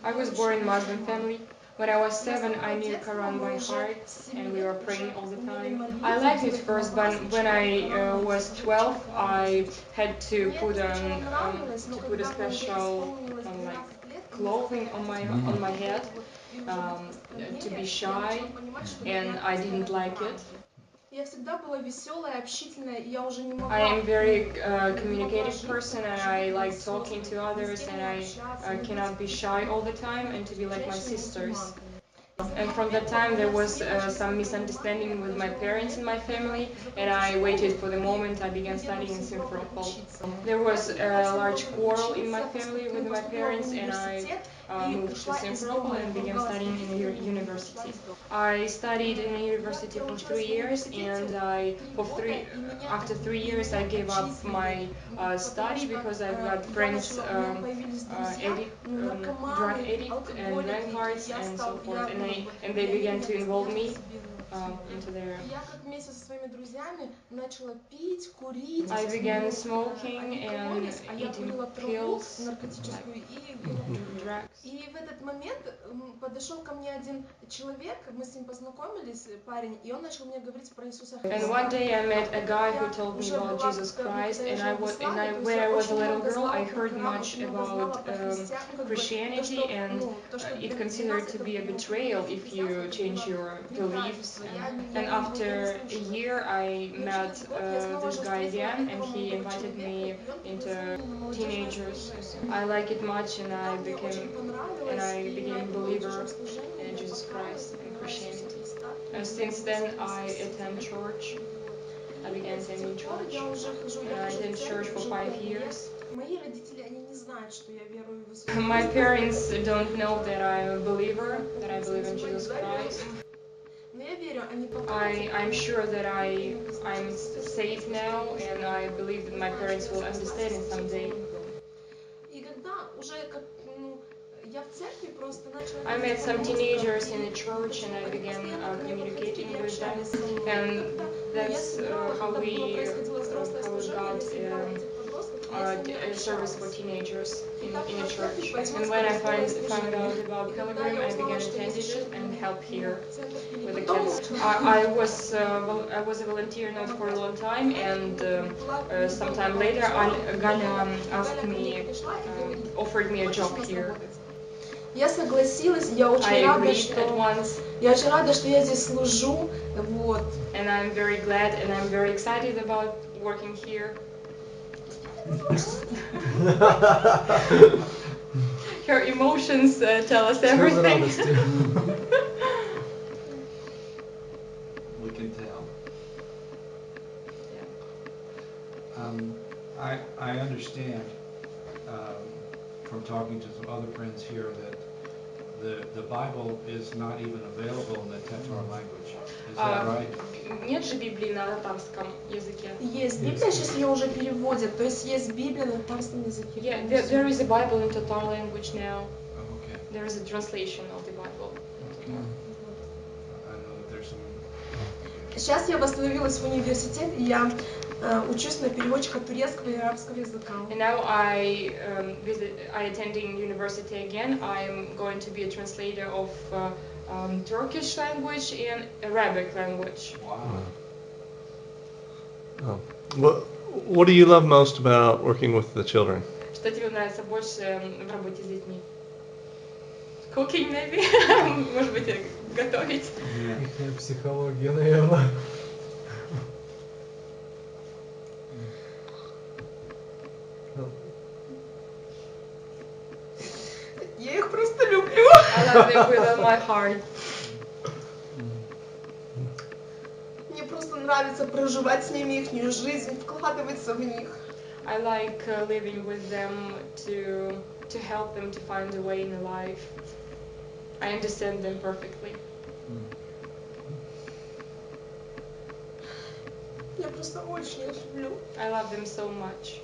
I was born in a Muslim family. When I was 7, I knew Quran by heart, and we were praying all the time. I liked it first, but when I was 12, I had to put a special like clothing on my head um, to be shy, and I didn't like it. I am very communicative person, and I like talking to others, and I cannot be shy all the time and to be like my sisters. And from that time there was some misunderstanding with my parents in my family, and I waited for the moment I began studying in Simferopol. There was a large quarrel in my family with my parents, and I moved to Simferopol and began studying in a university. I studied in a university for 3 years, and after 3 years I gave up my study because I got friends drug addict and drunkards and so forth, and they began to involve me into their. I began smoking and eating pills, like drugs. And one day I met a guy who told me about Jesus Christ, and when I was a little girl, I heard much about Christianity, and it considered to be a betrayal if you change your beliefs. And after a year, I met this guy again, and he invited me into teenagers. I like it much, and I became a believer in Jesus Christ and Christianity. Since then, I attend church. I began attending church, and I attended church for 5 years. My parents don't know that I'm a believer, that I believe in Jesus Christ. I'm sure that I'm safe now, and I believe that my parents will understand it someday. I met some teenagers in the church, and I began communicating with them, and that's how we got a service for teenagers in a church. And when I found out about Pilgrim, I began attending it and help here with the kids. I was a volunteer not for a long time, and sometime later, Ganya offered me a job here. Я согласилась, я очень рада, что я очень рада, что я здесь служу, вот. And I'm very glad, and I'm very excited about working here. Her emotions tell us everything. We can tell. I understand from talking to some other friends here that the Bible is not even available in the Tatar language. Is that right? Нет же Библии на татарском языке. Есть Библия, сейчас ее уже переводят, то есть есть Библия на татарском языке. Yeah, there is a Bible in Tatar language now. Oh, okay. There is a translation of the Bible. I know that there's some. Сейчас я восстановилась в университет, и я учусь на переводчика турецкого и арабского языка. And now I attending university again. I'm going to be a translator of Turkish language and Arabic language. Wow. What do you love most about working with the children? Что тебе нравится больше в работе с детьми? Cooking, maybe? Может быть, готовить? Их психология, наверное. Я их просто люблю. I love them with all my heart. Мне просто нравится проживать с ними ихнюю жизнь, вкладываться в них. I like living with them to help them to find a way in life. I understand them perfectly. Я просто очень их люблю. I love them so much.